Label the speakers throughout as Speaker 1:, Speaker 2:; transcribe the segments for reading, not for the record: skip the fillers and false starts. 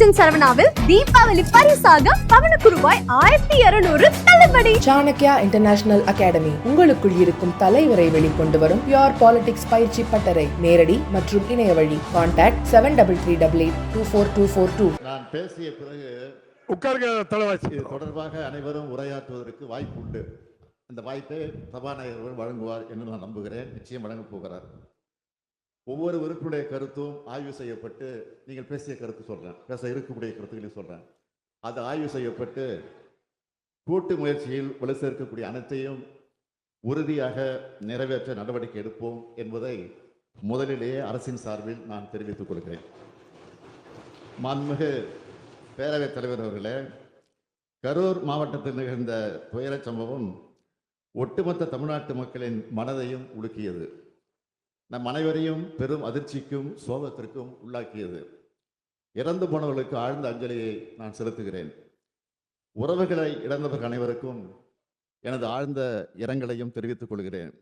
Speaker 1: Silks சரவணாவில் Deepavali பரிசாக பவனுக்கு ரூபாய் 1200 தள்ளுபடி.
Speaker 2: சாணக்யா இன்டர்நேஷனல் அகாடமி உங்களுக்குள் இருக்கும் தலைவரை வெளிக்கொண்டு வரும் பியூர் பாலிடிக்ஸ் பயிற்சி பட்டறை. நேரடி மற்றும் இணைய வழி. கான்டாக்ட் 7338824242.
Speaker 3: நான் பேசிய பிறகு
Speaker 4: உட்கார்ந்து
Speaker 3: தொடர்பாக அனைவரும் உரையாற்றுவதற்கு வாய்ப்பு உண்டு. அந்த வாய்ப்பை சபாநாயகர் வழங்குவார் என்று நான் நம்புகிறேன். நிச்சயம் வழங்கப் போகிறார். ஒவ்வொரு உறுப்பினுடைய கருத்தும் ஆய்வு செய்யப்பட்டு, நீங்கள் பேசிய கருத்து சொல்றேன், பேச இருக்கக்கூடிய கருத்துக்களையும் சொல்றேன், அது ஆய்வு செய்யப்பட்டு கூட்டு முயற்சியில் வலு சேர்க்கக்கூடிய அனைத்தையும் உறுதியாக நிறைவேற்ற நடவடிக்கை எடுப்போம் என்பதை முதலிலேயே அரசின் சார்பில் நான் தெரிவித்துக் கொள்கிறேன். மாண்புமிகு பேரவைத் தலைவர் அவர்களே, கரூர் மாவட்டத்தில் நிகழ்ந்த துயர சம்பவம் ஒட்டுமொத்த தமிழ்நாட்டு மக்களின் மனதையும் உலுக்கியது. நம் அனைவரையும் பெரும் அதிர்ச்சிக்கும் சோகத்திற்கும் உள்ளாக்கியது. இறந்து போனவர்களுக்கு ஆழ்ந்த அஞ்சலியை நான் செலுத்துகிறேன். உறவுகளை இழந்தவர்கள் அனைவருக்கும் எனது ஆழ்ந்த இரங்கலையும் தெரிவித்துக் கொள்கிறேன்.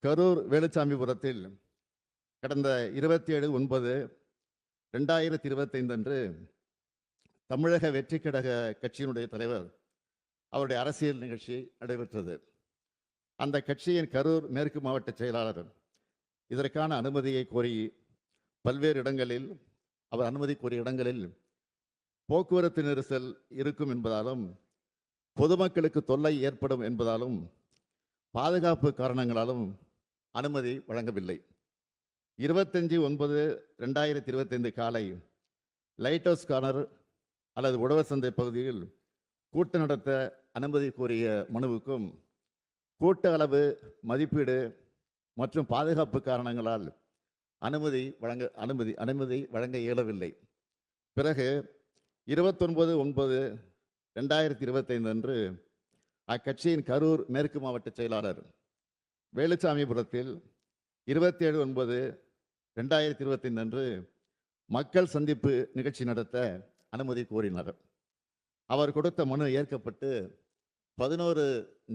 Speaker 3: கரூர் வேலுச்சாமிபுரத்தில் கடந்த 27/9/2025 அன்று தமிழக வெற்றி கழக கட்சியினுடைய தலைவர் அவருடைய அரசியல் நிகழ்ச்சி நடைபெற்றது. அந்த கட்சியின் கரூர் மேற்கு மாவட்ட செயலாளர் இதற்கான அனுமதியை கோரி பல்வேறு இடங்களில், அவர் அனுமதி கோரிய இடங்களில் போக்குவரத்து நெரிசல் இருக்கும் என்பதாலும், பொதுமக்களுக்கு தொல்லை ஏற்படும் என்பதாலும், பாதுகாப்பு காரணங்களாலும் அனுமதி வழங்கவில்லை. 25/9/2025 காலை லைட் ஹவுஸ் கார்னர் அல்லது உழவர் சந்தை பகுதியில் கூட்டம் நடத்த அனுமதி கோரிய மனுவுக்கும் கூட்ட அளவு, மதிப்பீடு மற்றும் பாதுகாப்பு காரணங்களால் அனுமதி வழங்க இயலவில்லை. பிறகு 29/9/2025 அன்று அக்கட்சியின் கரூர் மேற்கு மாவட்ட செயலாளர் வேலுச்சாமிபுரத்தில் 27/9/2025 அன்று மக்கள் சந்திப்பு நிகழ்ச்சி நடத்த அனுமதி கோரினார். அவர் கொடுத்த மனு ஏற்கப்பட்டு 11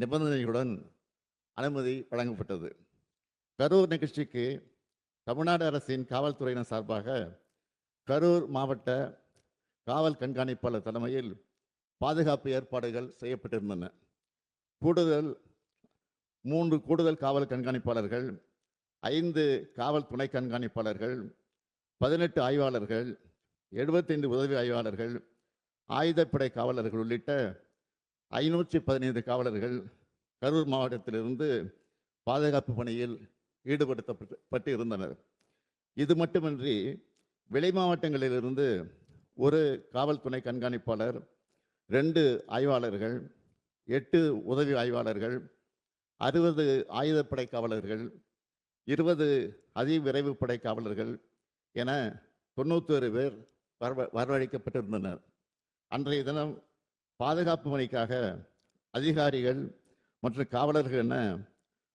Speaker 3: நிபந்தனைகளுடன் அனுமதி வழங்கப்பட்டது. கரூர் நிகழ்ச்சிக்கு தமிழ்நாடு அரசின் காவல்துறையினர் சார்பாக கரூர் மாவட்ட காவல் கண்காணிப்பாளர் தலைமையில் பாதுகாப்பு ஏற்பாடுகள் செய்யப்பட்டிருந்தன. 3 கூடுதல் காவல் கண்காணிப்பாளர்கள், 5 காவல் துணை கண்காணிப்பாளர்கள், 18 ஆய்வாளர்கள், 75 உதவி ஆய்வாளர்கள், ஆயுதப்படை காவலர்கள் உள்ளிட்ட 515 காவலர்கள் கரூர் மாவட்டத்திலிருந்து பாதுகாப்பு பணியில் ஈடுபடுத்தப்பட்டு இருந்தனர். இது மட்டுமின்றி வெளி மாவட்டங்களிலிருந்து 1 காவல் துணை கண்காணிப்பாளர், 2 ஆய்வாளர்கள், 8 உதவி ஆய்வாளர்கள், 60 ஆயுதப்படை காவலர்கள், 20 அதிவிரைவு படை காவலர்கள் என 91 பேர் வரவழைக்கப்பட்டிருந்தனர். அன்றைய தினம் பாதுகாப்பு பணிக்காக அதிகாரிகள் மற்றும் காவலர்கள் என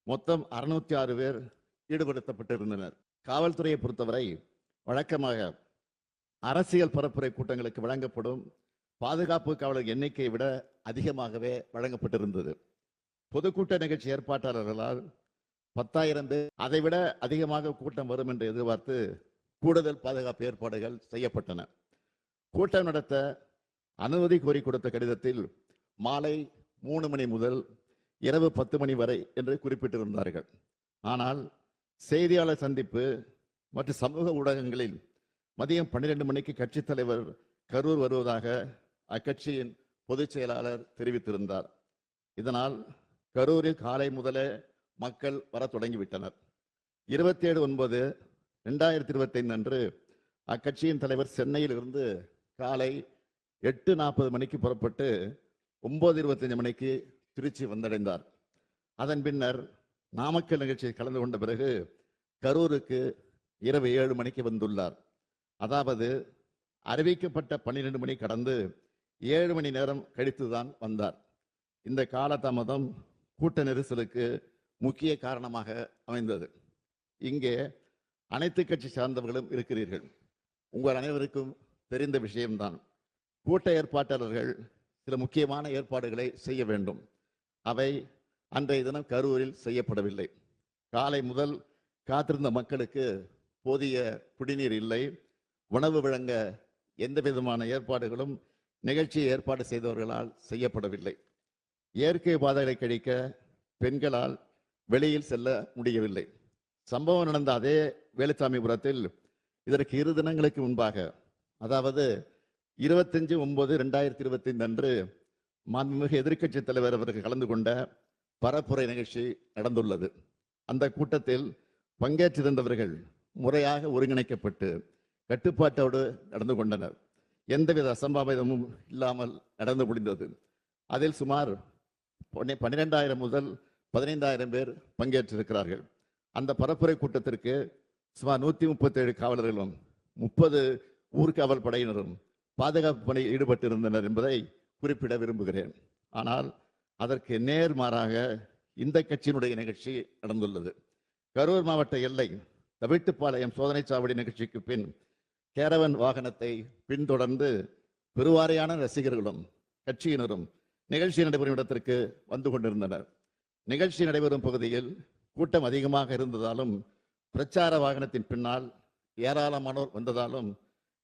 Speaker 3: மொத்தம் 606 பேர் ஈடுபடுத்தப்பட்டிருந்தனர். காவல்துறையை பொறுத்தவரை வழக்கமாக அரசியல் பரப்புரை கூட்டங்களுக்கு வழங்கப்படும் பாதுகாப்பு காவலர் எண்ணிக்கையை விட அதிகமாகவே வழங்கப்பட்டிருந்தது. பொதுக்கூட்ட நிகழ்ச்சி ஏற்பாட்டாளர்களால் 10,000 பேர், அதைவிட அதிகமாக கூட்டம் வரும் என்று எதிர்பார்த்து கூடுதல் பாதுகாப்பு ஏற்பாடுகள் செய்யப்பட்டன. கூட்டம் நடத்த அனுமதி கோரி கொடுத்த கடிதத்தில் மாலை 3 மணி முதல் இரவு 10 மணி வரை என்று குறிப்பிட்டிருந்தார்கள். ஆனால் செய்தியாளர் சந்திப்பு மற்றும் சமூக ஊடகங்களில் மதியம் 12 மணிக்கு கட்சித் தலைவர் கரூர் வருவதாக அக்கட்சியின் பொதுச் செயலாளர் தெரிவித்திருந்தார். இதனால் கரூரில் காலை முதலே மக்கள் வர தொடங்கிவிட்டனர். 27/9/2025 அன்று அக்கட்சியின் தலைவர் சென்னையில் இருந்து காலை 8:40 மணிக்கு புறப்பட்டு 9:25 மணிக்கு திருச்சி வந்தடைந்தார். அதன் பின்னர் நாமக்கல் நிகழ்ச்சியில் கலந்து கொண்ட பிறகு கரூருக்கு இரவு 7 மணிக்கு வந்துள்ளார். அதாவது அறிவிக்கப்பட்ட 12 மணி கடந்து 7 மணி நேரம் கழித்துதான் வந்தார். இந்த காலதாமதம் கூட்ட நெரிசலுக்கு முக்கிய காரணமாக அமைந்தது. இங்கே அனைத்து கட்சி சார்ந்தவர்களும் இருக்கிறீர்கள். உங்கள் அனைவருக்கும் தெரிந்த விஷயம்தான். கூட்ட ஏற்பாட்டாளர்கள் சில முக்கியமான ஏற்பாடுகளை செய்ய வேண்டும். அவை அன்றைய தினம் கரூரில் செய்யப்படவில்லை. காலை முதல் காத்திருந்த மக்களுக்கு போதிய குடிநீர் இல்லை, உணவு வழங்க எந்த விதமான ஏற்பாடுகளும் நிகழ்ச்சியை ஏற்பாடு செய்தவர்களால் செய்யப்படவில்லை. இயற்கை பாதைகளை கழிக்க பெண்களால் வெளியில் செல்ல முடியவில்லை. சம்பவம் நடந்த அதே வேலுச்சாமிபுரத்தில் இதற்கு 2 தினங்களுக்கு முன்பாக, அதாவது 25/9/2025 அன்று மாண்புமிகு எதிர்க்கட்சி தலைவர் அவர்கள் கலந்து கொண்ட பரப்புரை நிகழ்ச்சி நடந்துள்ளது. அந்த கூட்டத்தில் பங்கேற்றிருந்தவர்கள் முறையாக ஒருங்கிணைக்கப்பட்டு கட்டுப்பாட்டோடு நடந்து கொண்டனர். எந்தவித அசம்பாவிதமும் இல்லாமல் நடந்து முடிந்தது. அதில் சுமார் 12,000 முதல் 15,000 பேர் பங்கேற்றிருக்கிறார்கள். அந்த பரப்புரை கூட்டத்திற்கு சுமார் 137 காவலர்களும் 30 ஊர்காவல் படையினரும் பாதுகாப்பு பணியில் ஈடுபட்டிருந்தனர் என்பதை குறிப்பிட விரும்புகிறேன். ஆனால் அதற்கு நேர்மாறாக இந்த கட்சியினுடைய நிகழ்ச்சி நடந்துள்ளது. கரூர் மாவட்ட எல்லை தவிட்டுப்பாளையம் சோதனை சாவடி நிகழ்ச்சிக்கு பின் கேரவன் வாகனத்தை பின்தொடர்ந்து பெருவாரியான ரசிகர்களும் கட்சியினரும் நிகழ்ச்சி நடைபெறும் இடத்திற்கு வந்து கொண்டிருந்தனர். நிகழ்ச்சி நடைபெறும் பகுதியில் கூட்டம் அதிகமாக இருந்ததாலும் பிரச்சார வாகனத்தின் பின்னால் ஏராளமானோர் வந்ததாலும்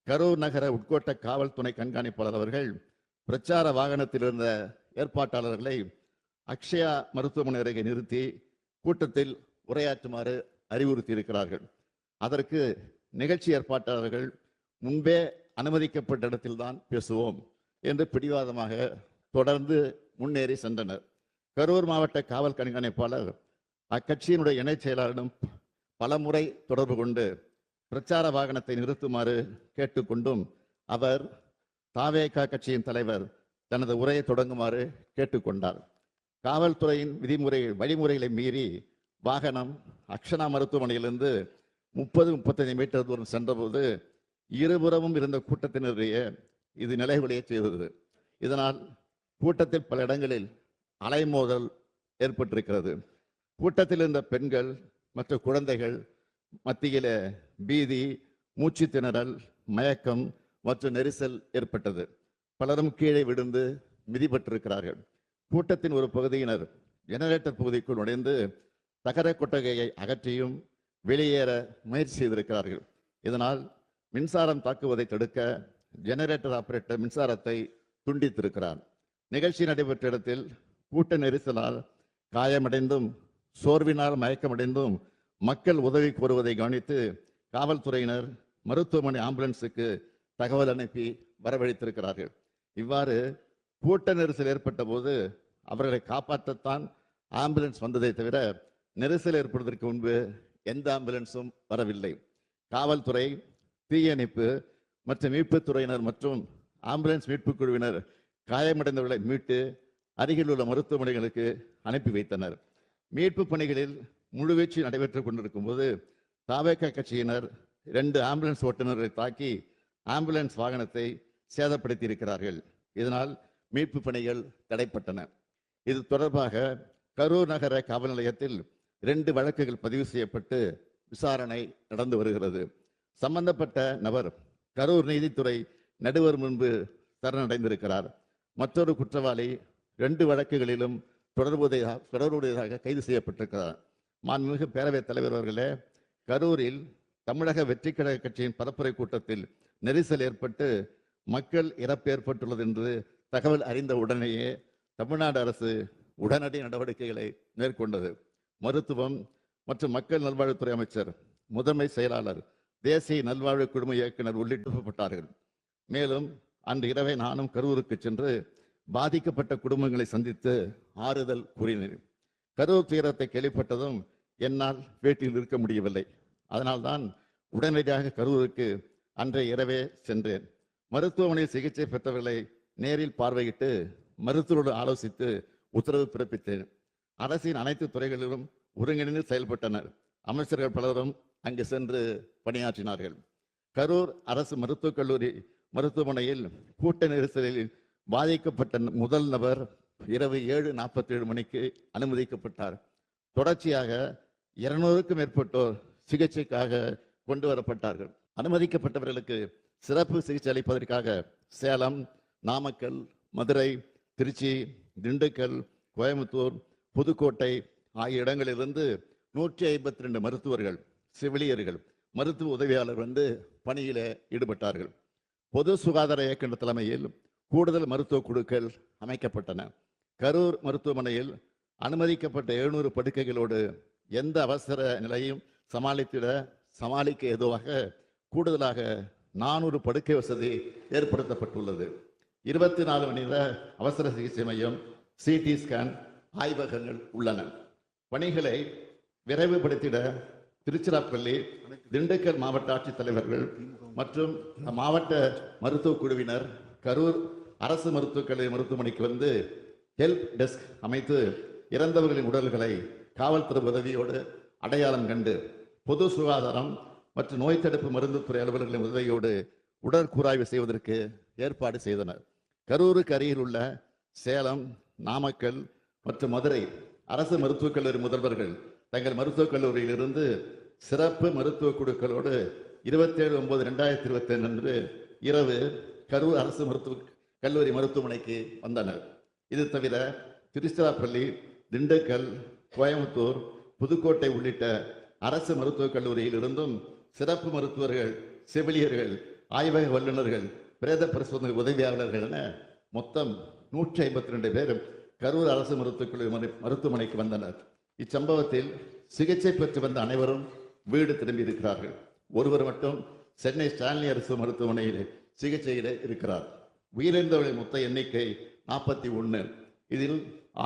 Speaker 3: கரூர் நகர உட்கோட்ட காவல் துணை கண்காணிப்பாளர் அவர்கள் பிரச்சார வாகனத்தில் இருந்த ஏற்பாட்டாளர்களை அக்ஷயா மருத்துவமனை அருகே நிறுத்தி கூட்டத்தில் உரையாற்றுமாறு அறிவுறுத்தி இருக்கிறார்கள். அதற்கு நிகழ்ச்சி ஏற்பாட்டாளர்கள் முன்பே அனுமதிக்கப்பட்ட இடத்தில்தான் பேசுவோம் என்று பிடிவாதமாக தொடர்ந்து முன்னேறி சென்றனர். கரூர் மாவட்ட காவல் கண்காணிப்பாளர் அக்கட்சியினுடைய இணைச் செயலாளரிடம் பலமுறை தொடர்பு கொண்டு பிரச்சார வாகனத்தை நிறுத்துமாறு கேட்டுக்கொண்டும் அவர் தாவேகா கட்சியின் தலைவர் தனது உரையை தொடங்குமாறு கேட்டுக்கொண்டார். காவல்துறையின் வழிமுறைகளை மீறி வாகனம் அக்ஷனா மருத்துவமனையிலிருந்து 30-35 மீட்டர் தூரம் சென்றபோது இருபுறமும் இருந்த கூட்டத்தினரையே இது நிலைகுலைய செய்தது. இதனால் கூட்டத்தில் பல இடங்களில் அலைமோதல் ஏற்பட்டிருக்கிறது. கூட்டத்தில் இருந்த பெண்கள் மற்றும் குழந்தைகள் மத்தியில பீதி, மூச்சு திணறல், மயக்கம் மற்றும் நெரிசல் ஏற்பட்டது. பலரும் கீழே விழுந்து மிதிபட்டிருக்கிறார்கள். கூட்டத்தின் ஒரு பகுதியினர் ஜெனரேட்டர் பகுதிக்குள் நுழைந்து தகர கொட்டகையை அகற்றியும் வெளியேற முயற்சி செய்திருக்கிறார்கள். இதனால் மின்சாரம் தாக்குவதை தடுக்க ஜெனரேட்டர் ஆபரேட்டர் மின்சாரத்தை துண்டித்திருக்கிறார். நிகழ்ச்சி நடைபெற்ற இடத்தில் கூட்ட நெரிசலால் காயமடைந்தும் சோர்வினால் மயக்கமடைந்தும் மக்கள் உதவி கோருவதை கவனித்து காவல்துறையினர் மருத்துவமனை ஆம்புலன்ஸுக்கு தகவல் அனுப்பி வரவழைத்திருக்கிறார்கள். இவ்வாறு கூட்ட நெரிசல் ஏற்பட்ட போது அவர்களை காப்பாற்றத்தான் ஆம்புலன்ஸ் வந்ததை தவிர நெரிசல் ஏற்படுவதற்கு முன்பு எந்த ஆம்புலன்ஸும் வரவில்லை. காவல்துறை, தீயணைப்பு மற்றும் மீட்புத் துறையினர் மற்றும் ஆம்புலன்ஸ் மீட்பு குழுவினர் காயமடைந்தவர்களை மீட்டு அருகில் உள்ள மருத்துவமனைகளுக்கு அனுப்பி வைத்தனர். மீட்பு பணிகளில் முழுவீச்சு நடைபெற்றுக் கொண்டிருக்கும் போது தாவேகா கட்சியினர் 2 ஆம்புலன்ஸ் ஓட்டுநர்களை தாக்கி ஆம்புலன்ஸ் வாகனத்தை சேதப்படுத்தி இருக்கிறார்கள். இதனால் மீட்பு பணிகள் தடைப்பட்டன. இது தொடர்பாக கரூர் நகர காவல் நிலையத்தில் 2 வழக்குகள் பதிவு செய்யப்பட்டு விசாரணை நடந்து வருகிறது. சம்பந்தப்பட்ட நபர் கரூர் நீதித்துறை நடுவர் முன்பு சரணடைந்திருக்கிறார். மற்றொரு குற்றவாளி 2 வழக்குகளிலும் தொடர்புடையதாக கைது செய்யப்பட்டிருக்கிறார். மாண்புமிகு பேரவைத் தலைவர் அவர்களே, கரூரில் தமிழக வெற்றி கழக கட்சியின் பரப்புரை கூட்டத்தில் நெரிசல் ஏற்பட்டு மக்கள் இறப்பு ஏற்பட்டுள்ளது என்று தகவல் அறிந்த உடனேயே தமிழ்நாடு அரசு உடனடி நடவடிக்கைகளை மேற்கொண்டது. மருத்துவம் மற்றும் மக்கள் நல்வாழ்வுத்துறை அமைச்சர், முதன்மை செயலாளர், தேசிய நல்வாழ்வு குழும இயக்குனர் உள்ளிட்டப்பட்டார்கள். மேலும் அன்று இரவே நானும் கரூருக்கு சென்று பாதிக்கப்பட்ட குடும்பங்களை சந்தித்து ஆறுதல் கூறினேன். கரூர் துயரத்தை கேள்விப்பட்டதும் என்னால் வீட்டில் இருக்க முடியவில்லை. அதனால்தான் உடனடியாக கரூருக்கு அன்றைய இரவே சென்றேன். மருத்துவமனையில் சிகிச்சை பெற்றவர்களை நேரில் பார்வையிட்டு மருத்துவரோடு ஆலோசித்து உத்தரவு பிறப்பித்தேன். அரசின் அனைத்து துறைகளிலும் ஒருங்கிணைந்து செயல்பட்டனர். அமைச்சர்கள் பலரும் அங்கு சென்று பணியாற்றினார்கள். கரூர் அரசு மருத்துவக் கல்லூரி மருத்துவமனையில் கூட்ட நெரிசலில் பாதிக்கப்பட்ட முதல் நபர் இரவு 7:47 மணிக்கு அனுமதிக்கப்பட்டார். தொடர்ச்சியாக 200க்கும் மேற்பட்டோர் சிகிச்சைக்காக கொண்டு வரப்பட்டார்கள். அனுமதிக்கப்பட்டவர்களுக்கு சிறப்பு சிகிச்சை அளிப்பதற்காக சேலம், நாமக்கல், மதுரை, திருச்சி, திண்டுக்கல், கோயம்புத்தூர், புதுக்கோட்டை ஆகிய இடங்களிலிருந்து 152 மருத்துவர்கள், செவிலியர்கள், மருத்துவ உதவியாளர் வந்து பணியில ஈடுபட்டார்கள். பொது சுகாதார இயக்குநர் தலைமையில் கூடுதல் மருத்துவ குழுக்கள் அமைக்கப்பட்டன. கரூர் மருத்துவமனையில் அனுமதிக்கப்பட்ட 700 படுக்கைகளோடு எந்த அவசர நிலையும் சமாளிக்க ஏதுவாக கூடுதலாக 400 படுக்கை வசதி ஏற்படுத்தப்பட்டுள்ளது. 24 மணி நேர அவசர சிகிச்சை மையம், சிடி ஸ்கேன் ஆய்வகங்கள் உள்ளன. பணிகளை விரைவுபடுத்திட திருச்சிராப்பள்ளி, திண்டுக்கல் மாவட்ட ஆட்சித்தலைவர்கள் மற்றும் மாவட்ட மருத்துவ குழுவினர் கரூர் அரசு மருத்துவக் கல்லூரி மருத்துவமனைக்கு வந்து ஹெல்ப் டெஸ்க் அமைத்து இறந்தவர்களின் உடல்களை காவல்துறை உதவியோடு அடையாளம் கண்டு பொது சுகாதாரம் மற்றும் நோய் தடுப்பு மருந்துத்துறை அலுவலர்களின் உதவியோடு உடற்கூராய்வு செய்வதற்கு ஏற்பாடு செய்தனர். கரூருக்கு அருகில் உள்ள சேலம், நாமக்கல் மற்றும் மதுரை அரசு மருத்துவக் கல்லூரி முதல்வர்கள் தங்கள் மருத்துவக் கல்லூரியிலிருந்து சிறப்பு மருத்துவ குழுக்களோடு 27/9/2025 அன்று இரவு கரூர் அரசு மருத்துவக் கல்லூரி மருத்துவமனைக்கு வந்தனர். இது தவிர திருச்சிராப்பள்ளி, திண்டுக்கல், கோயம்புத்தூர், புதுக்கோட்டை உள்ளிட்ட அரசு மருத்துவக் கல்லூரியில் இருந்தும் சிறப்பு மருத்துவர்கள், செவிலியர்கள், ஆய்வக வல்லுநர்கள், பிரேத பரிசோதனை உதவியாளர்கள் என மொத்தம் 152 பேர் கரூர் அரசு மருத்துவக் கல்லூரி மருத்துவமனைக்கு வந்தனர். இச்சம்பவத்தில் சிகிச்சை பெற்று வந்த அனைவரும் வீடு திரும்பி இருக்கிறார்கள். ஒருவர் மட்டும் சென்னை ஸ்டான்லி அரசு மருத்துவமனையில் சிகிச்சையில் இருக்கிறார். உயிரிழந்தவர்களின் மொத்த எண்ணிக்கை 41. இதில்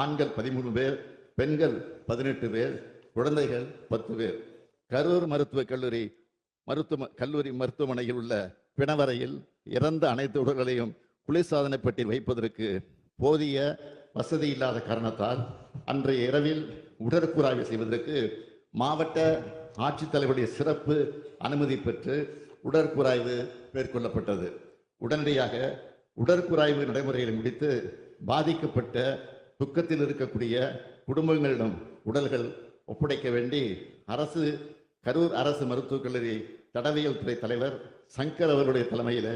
Speaker 3: ஆண்கள் 13 பேர், பெண்கள் 18 பேர், குழந்தைகள் 10 பேர். கரூர் மருத்துவக் கல்லூரி மருத்துவமனையில் உள்ள பிணவரையில் இறந்த அனைத்து உடல்களையும் குளிர்சாதன பெட்டியில் வைப்பதற்கு போதிய வசதி இல்லாத காரணத்தால் அன்றைய இரவில் உடற்கூராய்வு செய்வதற்கு மாவட்ட ஆட்சித்தலைவருடைய சிறப்பு அனுமதி பெற்று உடற்கூராய்வு மேற்கொள்ளப்பட்டது. உடனடியாக உடற்கூராய்வு நடைமுறைகளை முடித்து பாதிக்கப்பட்ட துக்கத்தில் இருக்கக்கூடிய குடும்பங்களிடம் உடல்கள் ஒப்படைக்க வேண்டி கரூர் அரசு மருத்துவக் கல்லூரி தடவியல் துறை தலைவர் சங்கர் அவர்களுடைய தலைமையில்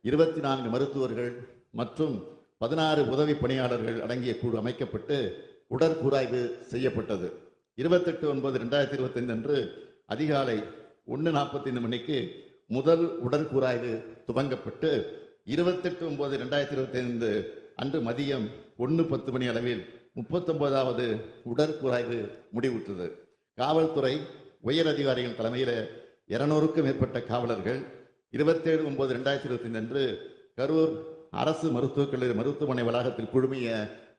Speaker 3: 24 மருத்துவர்கள் மற்றும் 16 உதவி பணியாளர்கள் அடங்கிய குழு அமைக்கப்பட்டு உடற்கூராய்வு செய்யப்பட்டது. 28/9/2025 அன்று அதிகாலை 1:45 மணிக்கு முதல் உடற்கூராய்வு துவங்கப்பட்டு 28/9/2025 அன்று மதியம் 1:10 மணி அளவில் 39வது உடற்கூராய்வு முடிவுற்றது. காவல்துறை உயர் அதிகாரிகள் தலைமையில் 200க்கும் மேற்பட்ட காவலர்கள் 27/9/2025 அன்று கரூர் அரசு மருத்துவக் கல்லூரி மருத்துவமனை வளாகத்தில் குழுமிய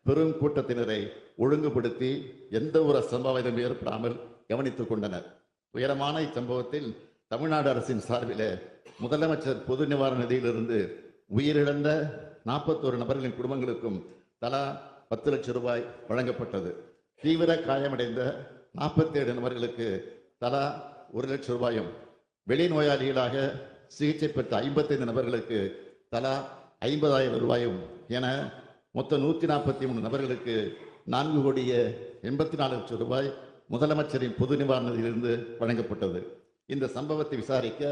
Speaker 3: பெரும் கூட்டத்தினரை ஒழுங்குபடுத்தி எந்த ஒரு அசம்பாவிதம் ஏற்படாமல் கவனித்துக் கொண்டனர். உயரமான இச்சம்பவத்தில் தமிழ்நாடு அரசின் சார்பில் முதலமைச்சர் பொது நிவாரண நிதியிலிருந்து உயிரிழந்த 41 நபர்களின் குடும்பங்களுக்கும் தலா 10 லட்சம் ரூபாய் வழங்கப்பட்டது. தீவிர காயமடைந்த 47 நபர்களுக்கு தலா 1 லட்சம் ரூபாயும், வெளிநோயாளிகளாக சிகிச்சை பெற்ற 55 நபர்களுக்கு தலா 50,000 ரூபாயும் என மொத்தம் 143 நபர்களுக்கு 4,84 லட்சம் ரூபாய் முதலமைச்சரின் பொது நிவாரணத்திலிருந்து வழங்கப்பட்டது. இந்த சம்பவத்தை விசாரிக்க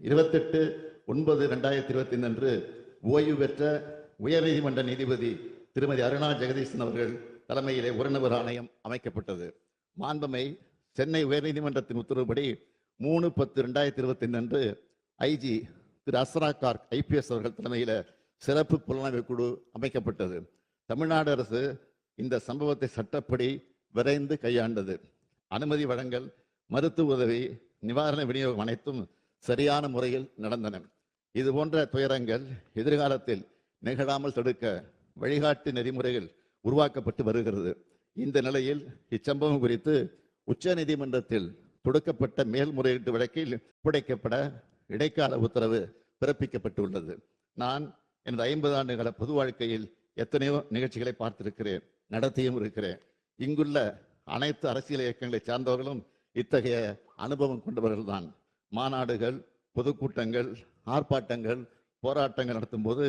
Speaker 3: 28/9/2025 அன்று ஓய்வு பெற்ற உயர்நீதிமன்ற நீதிபதி திருமதி அருணா ஜெகதீசன் அவர்கள் தலைமையிலே ஒரு நபர் ஆணையம் அமைக்கப்பட்டது. மாண்புமை சென்னை உயர்நீதிமன்றத்தின் உத்தரவுப்படி 3/10/2025 அன்று ஐஜி திரு அஸ்ரா கார்க் IPS அவர்கள் தலைமையில் சிறப்பு புலனாய்வு குழு அமைக்கப்பட்டது. தமிழ்நாடு அரசு இந்த சம்பவத்தை சட்டப்படி விரைந்து கையாண்டது. அனுமதி வழங்கல், மருத்துவ உதவி, நிவாரண விநியோகம் அனைத்தும் சரியான முறையில் நடந்தன. இது போன்ற துயரங்கள் எதிர்காலத்தில் நிகழாமல் தடுக்க வழிகாட்டு நெறிமுறைகள் உருவாக்கப்பட்டு வருகிறது. இந்த நிலையில் இச்சம்பவம் குறித்து உச்ச நீதிமன்றத்தில் தொடுக்கப்பட்ட மேல்முறையீட்டு வழக்கில் ஒப்படைக்கப்பட இடைக்கால உத்தரவு பிறப்பிக்கப்பட்டுள்ளது. நான் எனது 50 ஆண்டுகள பொது வாழ்க்கையில் எத்தனையோ நிகழ்ச்சிகளை பார்த்திருக்கிறேன், நடத்தியும் இருக்கிறேன். இங்குள்ள அனைத்து அரசியல் இயக்கங்களை சார்ந்தவர்களும் இத்தகைய அனுபவம் கொண்டவர்கள்தான். மாநாடுகள், பொதுக்கூட்டங்கள், ஆர்ப்பாட்டங்கள், போராட்டங்கள் நடத்தும் போது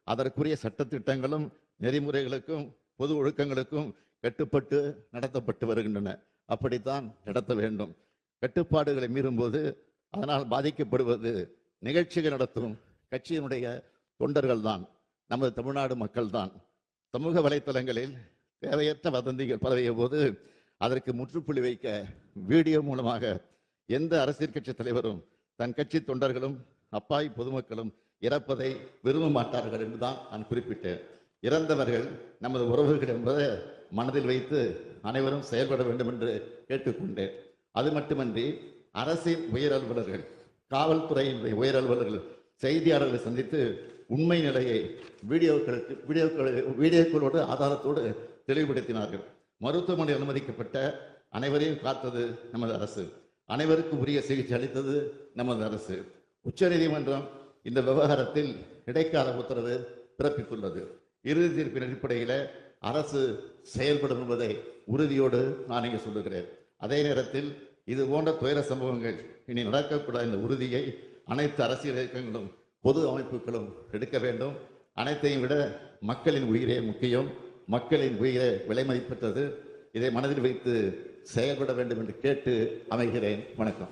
Speaker 3: அதற்குரிய சட்டத்திட்டங்களும் நெறிமுறைகளுக்கும் பொது ஒழுக்கங்களுக்கும் கட்டுப்பட்டு நடத்தப்பட்டு வருகின்றன. அப்படித்தான் நடத்த வேண்டும். கட்டுப்பாடுகளை மீறும்போது அதனால் பாதிக்கப்படுவது நிகழ்ச்சிகள் நடத்தும் கட்சியினுடைய தொண்டர்கள் தான், நமது தமிழ்நாடு மக்கள் தான். சமூக வலைத்தளங்களில் தேவையற்ற வதந்திகள் பரவிய போது அதற்கு முற்றுப்புள்ளி வைக்க வீடியோ மூலமாக எந்த அரசியல் கட்சி தலைவரும் தன் கட்சி தொண்டர்களும் அப்பாவி பொதுமக்களும் இறப்பதை விரும்ப மாட்டார்கள் என்றுதான் நான் குறிப்பிட்டேன். இறந்தவர்கள் நமது உறவுகள் என்பதை மனதில் வைத்து அனைவரும் செயல்பட வேண்டும் என்று கேட்டுக்கொண்டேன். அது மட்டுமன்றி அரசின் உயர் அலுவலர்கள், காவல்துறையின் உயர் அலுவலர்கள் செய்தியாளர்களை சந்தித்து உண்மை நிலையை வீடியோக்களோடு ஆதாரத்தோடு தெளிவுபடுத்தினார்கள். மருத்துவமனை அனுமதிக்கப்பட்ட அனைவரையும் காத்தது நமது அரசு. அனைவருக்கும் உரிய சிகிச்சை அளித்தது நமது அரசு. உச்சநீதிமன்றம் இந்த விவகாரத்தில் இடைக்கால உத்தரவு பிறப்பித்துள்ளது. இறுதி தீர்ப்பின் அடிப்படையில் அரசு செயல்படும் என்பதை உறுதியோடு நான் இங்கே சொல்லுகிறேன். அதே நேரத்தில் இது போன்ற துயர சம்பவங்கள் இனி நடக்கக்கூடாத இந்த உறுதியை அனைத்து அரசியல் இயக்கங்களும் பொது அமைப்புகளும் எடுக்க வேண்டும். அனைத்தையும் விட மக்களின் உயிரே முக்கியம். மக்களின் உயிரை விலை மதிப்பற்றது. இதை மனதில் வைத்து செயல்பட வேண்டும் என்று கேட்டு அமைகிறேன். வணக்கம்.